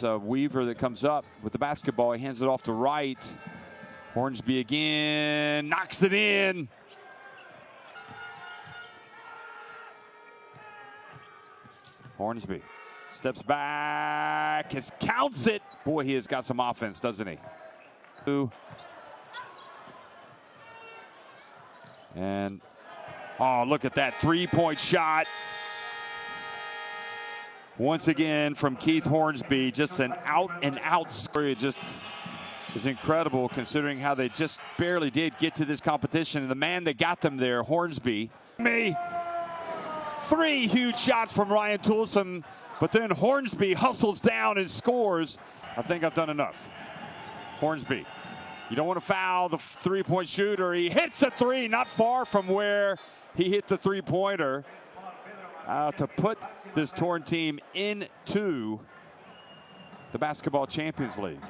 Weaver that comes up with the basketball. He hands it off to Wright. Hornsby again, knocks it in. Hornsby steps back, counts it. Boy, he has got some offense, doesn't he? And, oh, look at that three-point shot. Once again from Keith Hornsby, just an out-and-out score. It just is incredible considering how they just barely did get to this competition. And the man that got them there, Hornsby. Three huge shots from Ryan Toulson, but then Hornsby hustles down and scores. I think I've done enough. Hornsby, you don't want to foul the three-point shooter. He hits a three, not far from where he hit the three-pointer to put this Toruń team into the Basketball Champions League.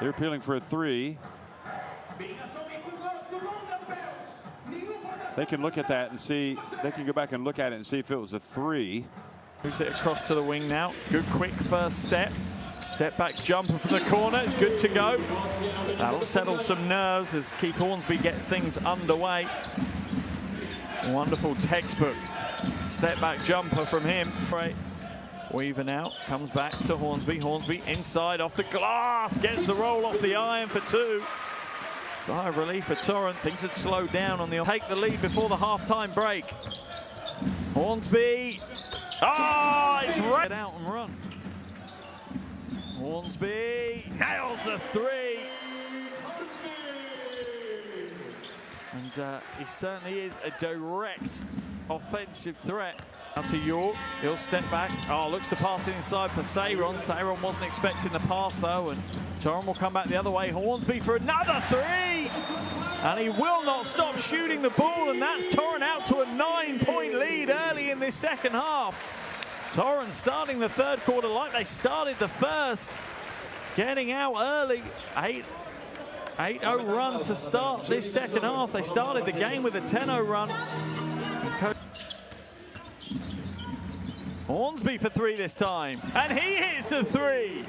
They're appealing for a three. They can look at that and see, they can go back and look at it and see if it was a three. Moves it across to the wing now. Good quick first step. Step back jumper from the corner. It's good to go. That'll settle some nerves as Keith Hornsby gets things underway. Wonderful textbook step back jumper from him. Right. Weaver now comes back to Hornsby. Hornsby inside off the glass. Gets the roll off the iron for two. Sigh of relief for Toruń. Things had slowed down on the take the lead before the half-time break. Hornsby. Oh, it's right out and run. Hornsby nails the three. And he certainly is a direct offensive threat. Now to York, he'll step back. Oh, looks to pass it inside for Sayron. Sayron wasn't expecting the pass though, and Toruń will come back the other way. Hornsby for another three! And he will not stop shooting the ball, and that's Toruń out to a 9-point lead early in this second half. Toruń starting the third quarter like they started the first, getting out early. 8-0 run to start this second half. They started the game with a 10-0 run. Hornsby for three this time, and he hits a three.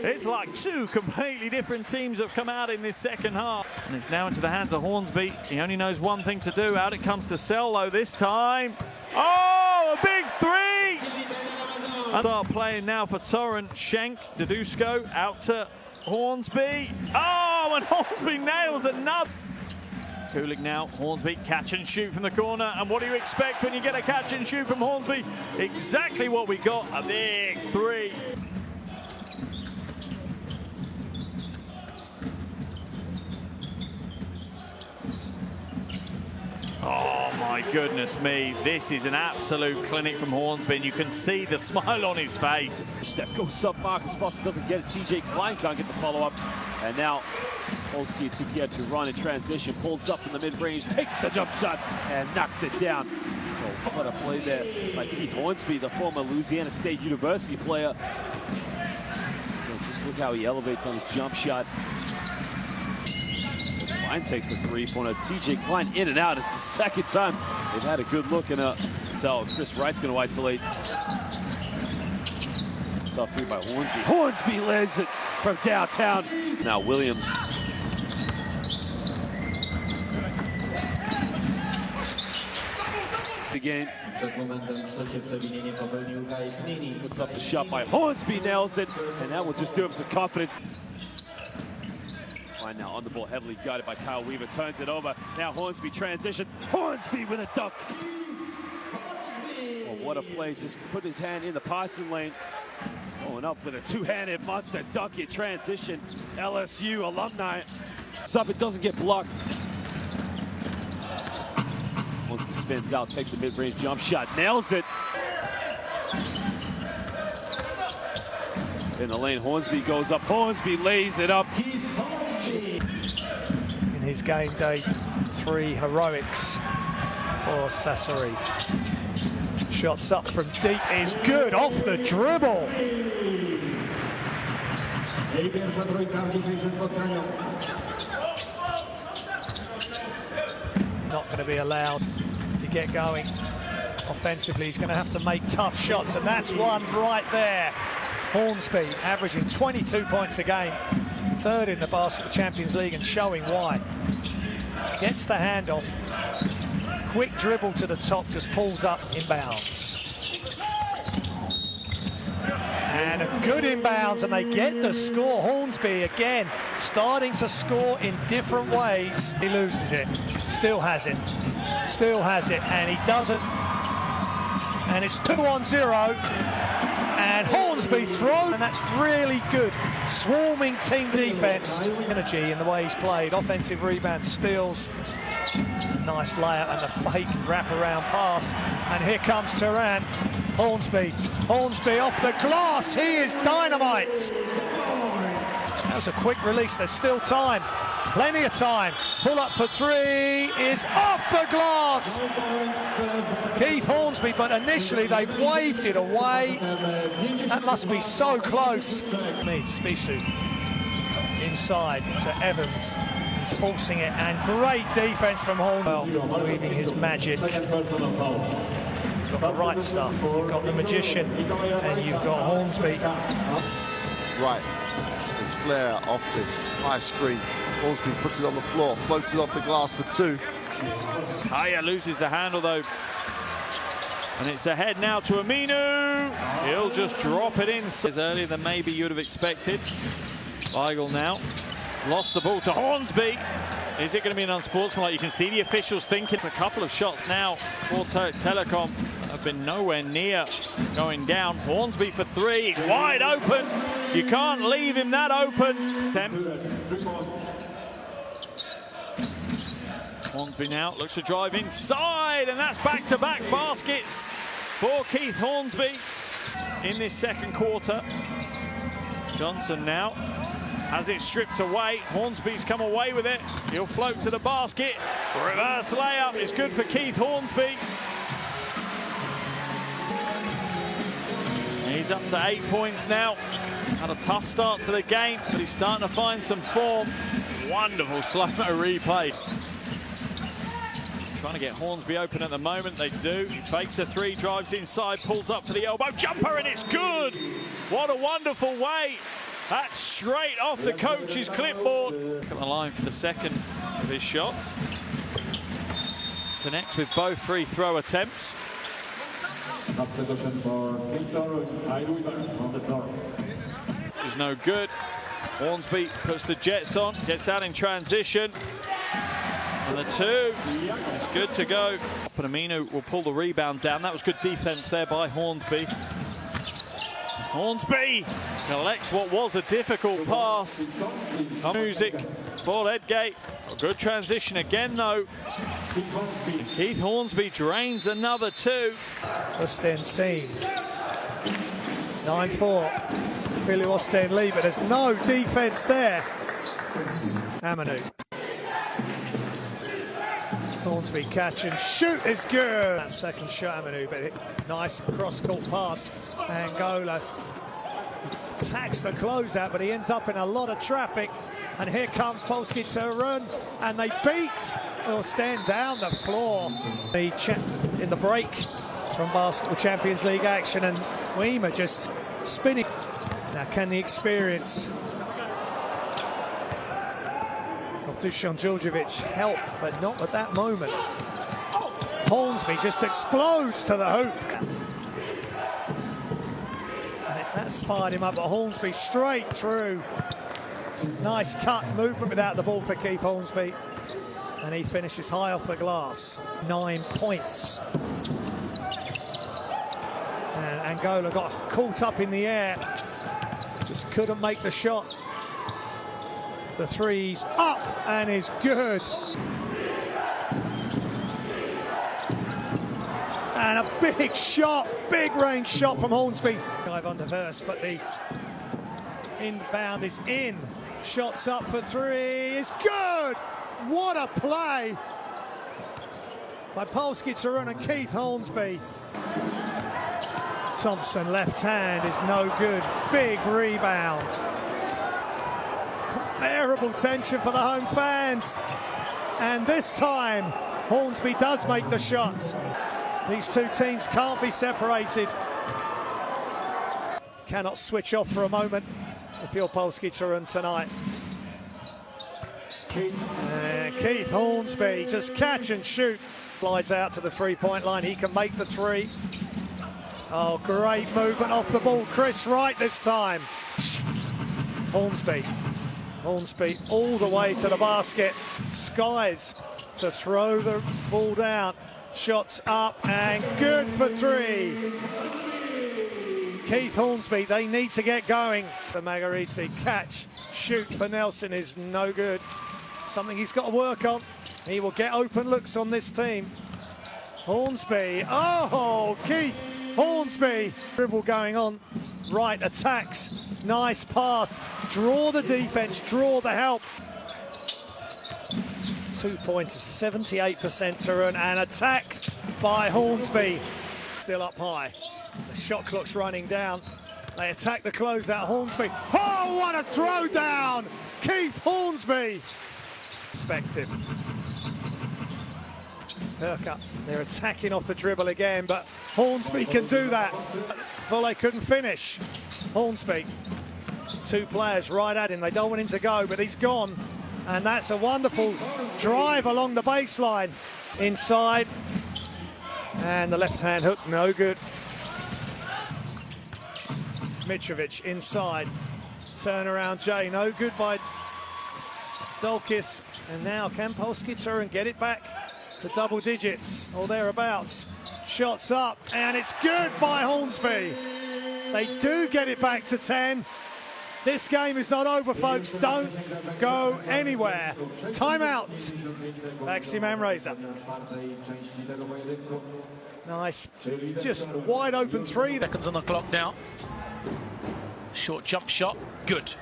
It's like two completely different teams have come out in this second half. And it's now into the hands of Hornsby. He only knows one thing to do. Out it comes to Sello this time. Oh, a big three! And start playing now for Toruń. Schenk, Dadusko, out to Hornsby. Oh, and Hornsby nails another. Kulik now, Hornsby, catch and shoot from the corner. And what do you expect when you get a catch and shoot from Hornsby? Exactly what we got, a big three. Oh my goodness me, this is an absolute clinic from Hornsby, and you can see the smile on his face. Step goes up, Marcus Foster doesn't get it, TJ Klein can't get the follow-up. And now Polski and Cukier to run in transition, pulls up in the mid-range, takes the jump shot, and knocks it down. Oh, what a play there by Keith Hornsby, the former Louisiana State University player. Just look how he elevates on his jump shot. Klein takes a three-pointer. TJ Klein in and out. It's the second time they've had a good look. And so Chris Wright's going to isolate. Soft three by Hornsby. Hornsby lands it from downtown. Now Williams. Again. Puts up the shot by Hornsby, nails it, and that will just do him some confidence. Now on the ball, heavily guarded by Kyle Weaver, turns it over. Now Hornsby transition. Hornsby with a dunk. Oh, what a play! Just put his hand in the passing lane. Going up with a two-handed monster dunk in transition. LSU alumni. Up, it doesn't get blocked. Hornsby spins out, takes a mid-range jump shot, nails it. In the lane, Hornsby goes up. Hornsby lays it up. In his game day 3 heroics for Sassari. Shots up from deep is good, off the dribble. Not going to be allowed to get going. Offensively, he's going to have to make tough shots, and that's one right there. Hornsby averaging 22 points a game, third in the Basketball Champions League, and showing why. Gets the handoff, quick dribble to the top, just pulls up inbounds. And a good inbounds, and they get the score. Hornsby again starting to score in different ways. He loses it, still has it, and he doesn't. And it's 2-on-0, and Hornsby throws, and that's really good. Swarming team defense. Energy in the way he's played. Offensive rebound, steals. Nice layup and the fake wraparound pass. And here comes Toruń. Hornsby off the glass. He is dynamite. That was a quick release. There's still time. Plenty of time. Pull up for three is off the glass. Keith Hornsby, but initially they've waved it away. That must be so close. Spisu inside to Evans. He's forcing it, and great defense from Hornsby. Weaving his magic. You've got the right stuff. You've got the magician, and you've got Hornsby. Right. It's Flair off the high screen. Hornsby puts it on the floor, floats it off the glass for two. Haya loses the handle though. And it's ahead now to Aminu. He'll just drop it in. Earlier than maybe you would have expected. Weigel now. Lost the ball to Hornsby. Is it going to be an unsportsmanlike? You can see the officials thinking. It's a couple of shots now for Telecom. Have been nowhere near going down. Hornsby for three. He's wide open. You can't leave him that open. Hornsby now looks to drive inside, and that's back-to-back baskets for Keith Hornsby in this second quarter. Johnson now has it stripped away. Hornsby's come away with it. He'll float to the basket. Reverse layup is good for Keith Hornsby. He's up to 8 points now. Had a tough start to the game, but he's starting to find some form. Wonderful slow-mo replay. Trying to get Hornsby open at the moment. They do. He fakes a three, drives inside, pulls up for the elbow jumper, and it's good. What a wonderful way. That's straight off the coach's clipboard. Look at the line for the second of his shots. Connects with both free throw attempts. Is no good. Hornsby puts the Jets on, gets out in transition. And the two is good to go. But Aminu will pull the rebound down. That was good defense there by Hornsby. Hornsby collects what was a difficult pass. Music for Ledgate. A good transition again, though. And Keith Hornsby drains another two. Ostend team. 9-4. Philly Ostend lead, but there's no defense there. Aminu. Hornsby catch and shoot is good. That second shot, Aminu, but nice cross-court pass. Angola attacks the closeout, but he ends up in a lot of traffic. And here comes Polski Toruń, and they beat Ostend down the floor. In the break from Basketball Champions League action, and Weema just spinning. Now, can the experience of Dusan Djordjevic help, but not at that moment. Hornsby just explodes to the hoop. And that's fired him up, but Hornsby straight through. Nice cut movement without the ball for Keith Hornsby. And he finishes high off the glass. 9 points. And Angola got caught up in the air. Just couldn't make the shot. The three's up and is good. And a big shot, big range shot from Hornsby. Dive on the verse, but the inbound is in. Shots up for three is good. What a play by Polski Toruń and Keith Hornsby. Thompson left hand is no good. Big rebound. Unbearable tension for the home fans. And this time, Hornsby does make the shot. These two teams can't be separated. Cannot switch off for a moment if you're Polski Toruń tonight. Keith Hornsby, just catch and shoot. Slides out to the three-point line. He can make the three. Oh, great movement off the ball. Chris Wright this time. Hornsby all the way to the basket. Skies to throw the ball down. Shots up and good for three. Keith Hornsby, they need to get going. The Margariti catch, shoot for Nelson is no good. Something he's got to work on. He will get open looks on this team. Hornsby, oh, Keith Hornsby. Dribble going on, Wright attacks, nice pass. Draw the defense, draw the help. 2 pointers, 78% Toruń, and attacked by Hornsby. Still up high. The shot clock's running down. They attack the closeout. Hornsby. Oh, what a throw down! Keith Hornsby. Perspective. Haircut. They're attacking off the dribble again, but Hornsby can do that. Volley couldn't finish. Hornsby. Two players right at him. They don't want him to go, but he's gone. And that's a wonderful drive along the baseline. Inside. And the left-hand hook, no good. Mitrovic inside. Turnaround Jay, no good by Dolkis. And now can Polski Toruń get it back to double digits or thereabouts? Shots up, and it's good by Hornsby. They do get it back to 10. This game is not over, folks. Don't go anywhere. Timeout. Maxi Manresa. Nice. Just wide open three. Seconds on the clock now. Short jump shot. Good.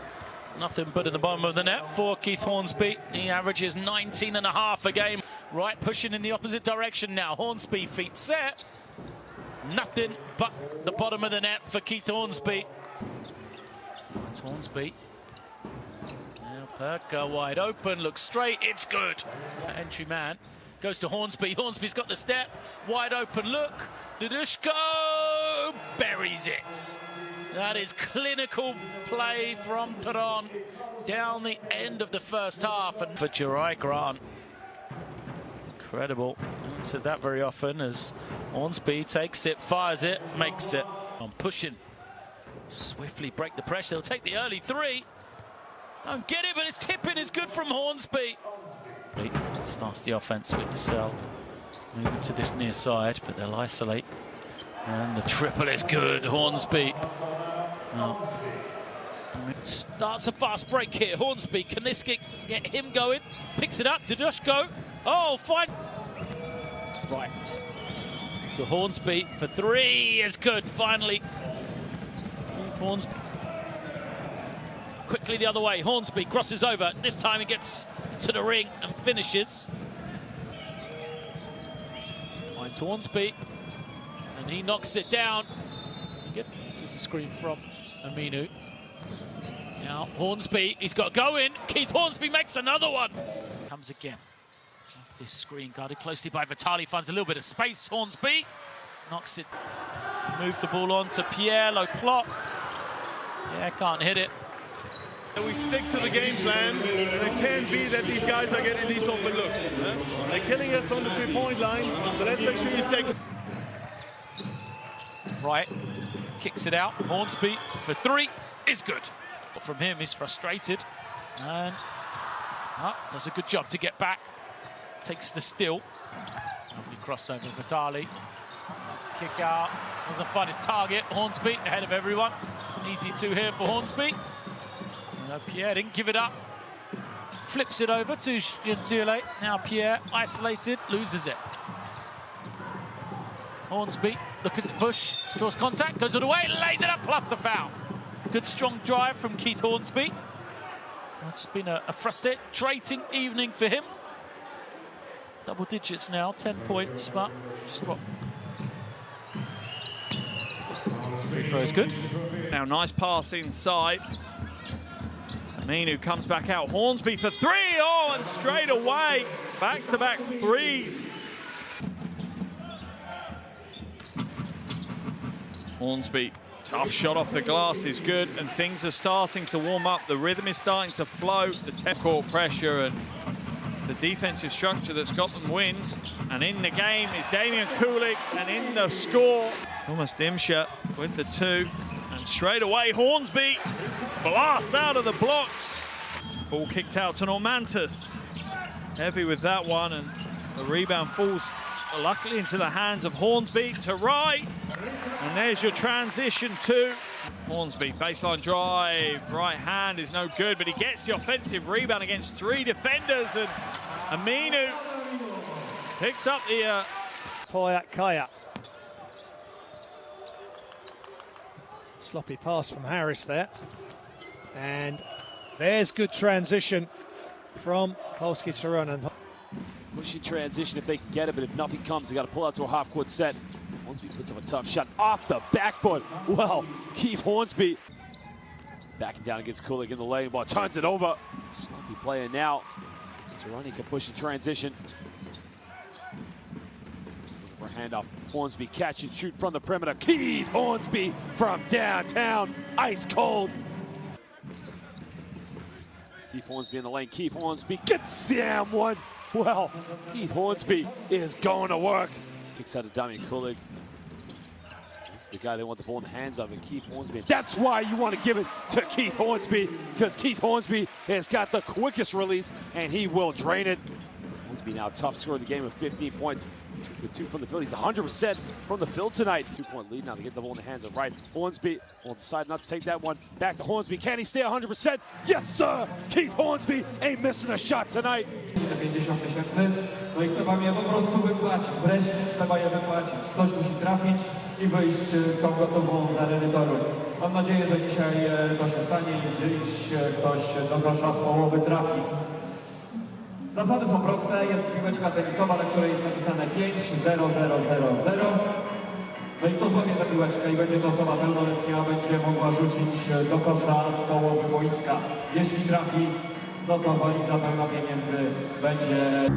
Nothing but in the bottom of the net for Keith Hornsby. He averages 19.5 a game. Right, pushing in the opposite direction now. Hornsby, feet set. Nothing but the bottom of the net for Keith Hornsby. That's Hornsby. Now Perka wide open, looks straight, it's good. Entry man goes to Hornsby. Hornsby's got the step, wide open look. Dudushko buries it. That is clinical play from Toruń down the end of the first half. And for Jirai Grant. Incredible. I haven't said that very often as Hornsby takes it, fires it, makes it. I'm pushing. Swiftly break the pressure. They'll take the early three. Don't get it, but it's tipping is good from Hornsby. Starts the offense with BCL. Moving to this near side, but they'll isolate. And the triple is good. Hornsby. Oh. Starts a fast break here. Hornsby, can this get him going? Picks it up. Dudushko. Oh, fine. Right. To Hornsby for three is good, finally. Hornsby. Quickly the other way. Hornsby crosses over. This time he gets to the ring and finishes. Finds Hornsby. And he knocks it down. This is the screen from Aminu. Now Hornsby, he's got going. Keith Hornsby makes another one. Comes again. Off this screen, guarded closely by Vitali. Finds a little bit of space. Hornsby knocks it. Move the ball on to Pierre, low clock. Yeah, can't hit it. We stick to the game plan, and it can't be that these guys are getting these open looks. They're killing us on the three-point line, so let's make sure you stay. Right, kicks it out. Hornsby for three is good. But from him, he's frustrated. And does a good job to get back. Takes the steal. Lovely crossover, Vitali. Nice kick out. Doesn't find his target. Hornsby ahead of everyone. Easy two here for Hornsby. No, Pierre didn't give it up. Flips it over to Gile. Now Pierre, isolated, loses it. Hornsby looking to push, draws contact, goes all the way, lays it up, plus the foul. Good strong drive from Keith Hornsby. It's been a frustrating evening for him. Double digits now, 10 points, but just what? Free throw is good. Now nice pass inside. Aminu comes back out. Hornsby for three. Oh, and straight away. Back-to-back threes. Hornsby, tough shot off the glass is good, and things are starting to warm up. The rhythm is starting to flow. The court pressure and the defensive structure that's got them wins. And in the game is Cukier, and in the score, Thomas Dimscher with the 2. And straight away, Hornsby blasts out of the blocks. Ball kicked out to Normantus. Heavy with that one, and the rebound falls luckily into the hands of Hornsby to right. And there's your transition to Hornsby. Baseline drive, right hand is no good, but he gets the offensive rebound against 3 defenders, and Aminu picks up the... Kaya. Sloppy pass from Harris there. And there's good transition from Polski Toruń. Pushing transition if they can get it, but if nothing comes, they got to pull out to a half-court set. Hornsby puts up a tough shot off the backboard. Well, Keith Hornsby backing down against Kulik in the lane, but turns it over. Sloppy playing now. Toruń can push in transition. For handoff, Hornsby catch and shoot from the perimeter. Keith Hornsby from downtown, ice cold. Keith Hornsby in the lane. Keith Hornsby gets down one. Well, Keith Hornsby is going to work. Kicks out of Damian Kulik. This is the guy they want the ball in the hands of, and Keith Hornsby. That's why you want to give it to Keith Hornsby, because Keith Hornsby has got the quickest release, and he will drain it. Hornsby now top scorer of the game with 15 points. 2 for 2 from the field. He's 100% from the field tonight. 2-point lead now to get the ball in the hands of Wright. Hornsby will decide not to take that one. Back to Hornsby. Can he stay 100%? Yes, sir! Keith Hornsby ain't missing a shot tonight. 50 000, no i chcę wam je po prostu wypłacić. Wreszcie trzeba je wypłacić. Ktoś musi trafić i wyjść z tą gotową z areny Toruń. Mam nadzieję, że dzisiaj to się stanie i gdzieś ktoś do kosza z połowy trafi. Zasady są proste, jest piłeczka tenisowa, na której jest napisane 5-0-0-0-0. No i kto złamie tę piłeczkę i będzie to osoba pełnoletnia, będzie mogła rzucić do kosza z połowy boiska. Jeśli trafi, no to waliza pełna pieniędzy będzie...